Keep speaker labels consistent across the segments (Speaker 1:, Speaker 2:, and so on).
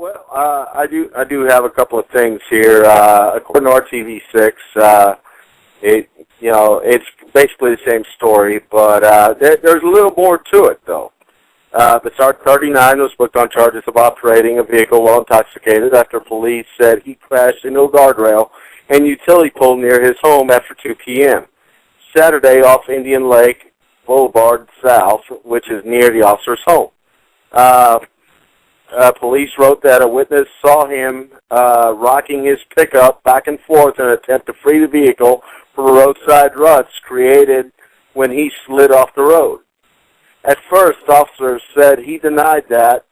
Speaker 1: Well, I do have a couple of things here. According to RTV6, it's basically the same story, but there's a little more to it, though. Bisard, 39, was booked on charges of operating a vehicle while intoxicated after police said he crashed into a guardrail and utility pole near his home after 2 p.m. Saturday off Indian Lake Boulevard South, which is near the officer's home. Police wrote that a witness saw him rocking his pickup back and forth in an attempt to free the vehicle from roadside ruts created when he slid off the road. At first, officers said he denied that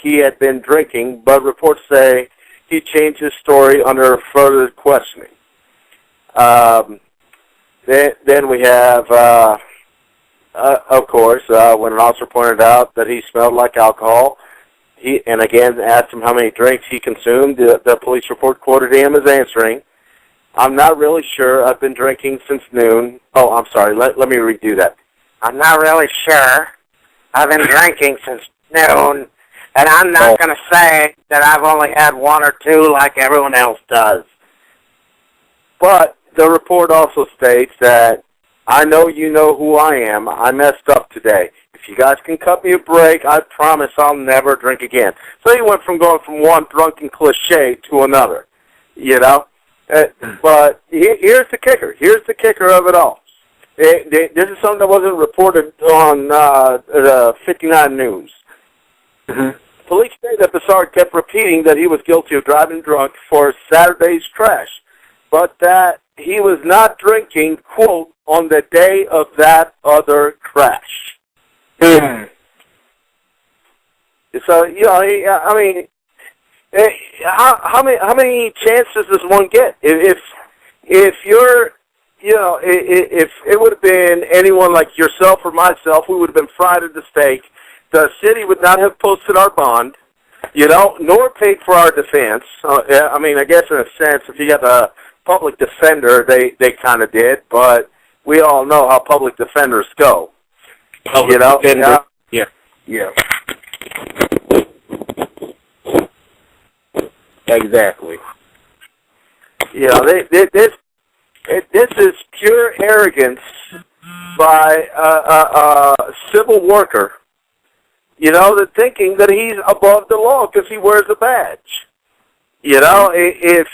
Speaker 1: he had been drinking, but reports say he changed his story under further questioning. Then we have, of course, when an officer pointed out that he smelled like alcohol, and again asked him how many drinks he consumed, the police report quoted him as answering, "I'm not really sure. I've been drinking since noon." Oh, I'm sorry. Let me redo that. "I'm not really sure. I've been drinking since noon, and I'm not going to say that I've only had one or two like everyone else does." But the report also states that, "I know you know who I am. I messed up today. If you guys can cut me a break, I promise I'll never drink again." So he went from going from one drunken cliche to another, you know. But here's the kicker. Here's the kicker of it all. This is something that wasn't reported on the 59 News. Mm-hmm. Police say that Bisard kept repeating that he was guilty of driving drunk for Saturday's crash, but that he was not drinking, quote, on the day of that other crash. Mm. So, you know, I mean, how many chances does one get? If you're, you know, if it would have been anyone like yourself or myself, we would have been fried at the stake. The city would not have posted our bond, you know, nor paid for our defense. I mean, I guess in a sense, if you got a public defender, they kind of did, but we all know how public defenders go. Public defender. Yeah. Exactly. You know, this is pure arrogance by a civil worker, you know, that thinking that he's above the law because he wears a badge. You know, if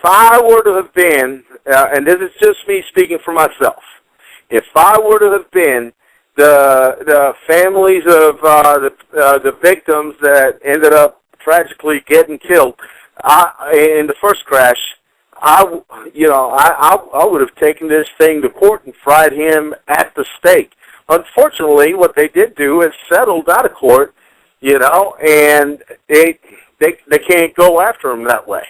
Speaker 1: I were to have been, and this is just me speaking for myself, if I were to have been the families of the victims that ended up tragically getting killed in the first crash, I would have taken this thing to court and fried him at the stake. Unfortunately, what they did do is settled out of court, you know, and they can't go after him that way.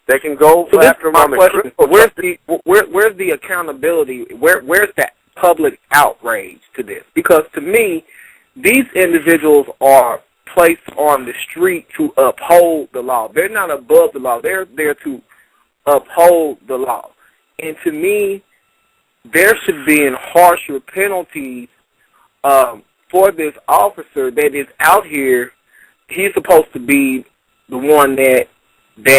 Speaker 1: They can go after him on the question. Where's the accountability? Where's that public outrage to this? Because to me, these individuals are placed on the street to uphold the law. They're not above the law. They're there to uphold the law. And to me, there should be harsher penalties for this officer that is out here. He's supposed to be the one that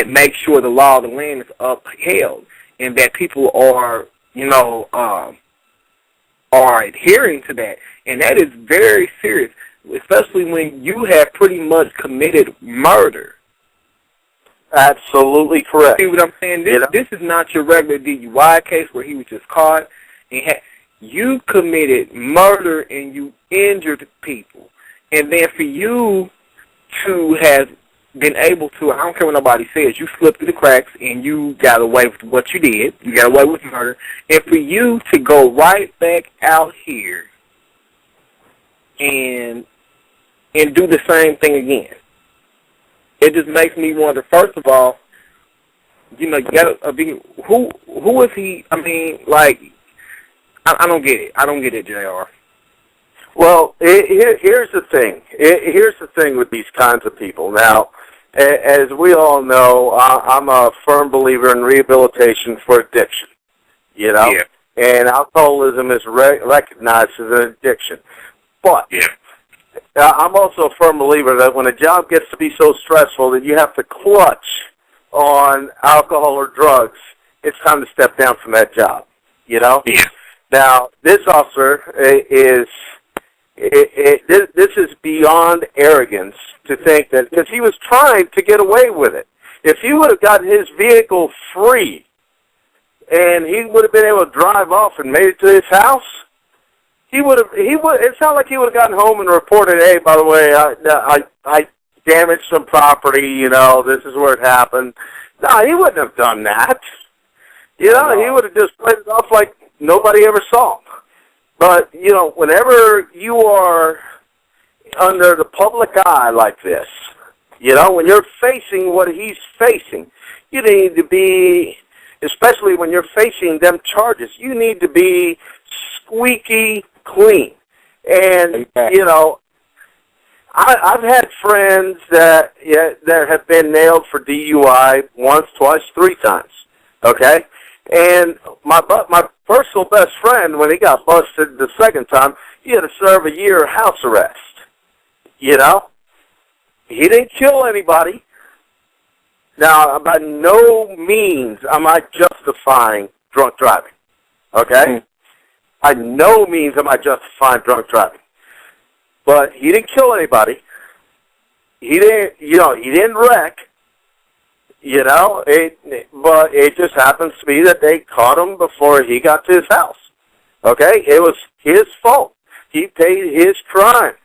Speaker 1: makes sure the law of the land is upheld and that people are, you know, are adhering to that. And that is very serious, especially when you have pretty much committed murder. Absolutely correct. See what I'm saying? This is not your regular DUI case where he was just caught. And you committed murder and you injured people. And then for you to have been able to, I don't care what nobody says, you slipped through the cracks and you got away with what you did. You got away with murder. And for you to go right back out here and do the same thing again, it just makes me wonder, first of all, you know, you gotta be, who is he? I mean, like, I don't get it. I don't get it, JR. Well, here's the thing. Here's the thing with these kinds of people. Now, as we all know, I'm a firm believer in rehabilitation for addiction, you know? Yeah. And alcoholism is recognized as an addiction. But I'm also a firm believer that when a job gets to be so stressful that you have to clutch on alcohol or drugs, it's time to step down from that job, you know?
Speaker 2: Yeah.
Speaker 1: Now, this officer this is beyond arrogance to think that, because he was trying to get away with it. If he would have gotten his vehicle free and he would have been able to drive off and made it to his house, it's not like he would have gotten home and reported, hey, by the way, I damaged some property, you know, this is where it happened. No, he wouldn't have done that. You know, he would have just played it off like nobody ever saw him. But, you know, whenever you are under the public eye like this, you know, when you're facing what he's facing, you need to be, especially when you're facing them charges, you need to be squeaky clean. And, you know, I've had friends that have been nailed for DUI once, twice, 3 times, okay? And my personal best friend, when he got busted the second time, he had to serve a year house arrest, you know? He didn't kill anybody. Now, by no means am I justifying drunk driving, okay? By no means am I justifying drunk driving. But he didn't kill anybody. He didn't wreck, you know, but it just happens to be that they caught him before he got to his house, okay? It was his fault. He paid his crime.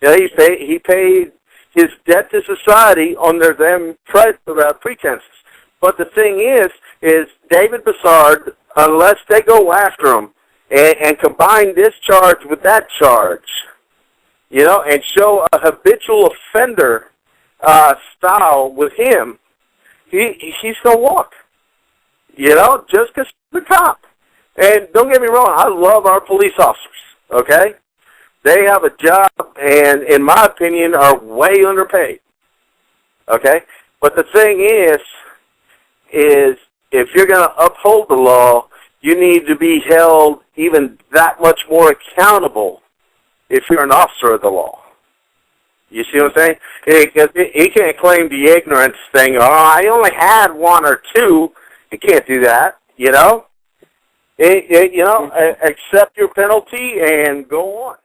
Speaker 1: You know, he paid his debt to society under them pretenses. But the thing is David Bisard, unless they go after him and combine this charge with that charge, you know, and show a habitual offender style with him, he's going to walk, you know, just because he's a cop. And don't get me wrong, I love our police officers, okay? They have a job and, in my opinion, are way underpaid, okay? But the thing is if you're going to uphold the law, you need to be held even that much more accountable if you're an officer of the law. You see what I'm saying? He can't claim the ignorance thing, oh, I only had 1 or 2. You can't do that, you know? You know, accept your penalty and go on.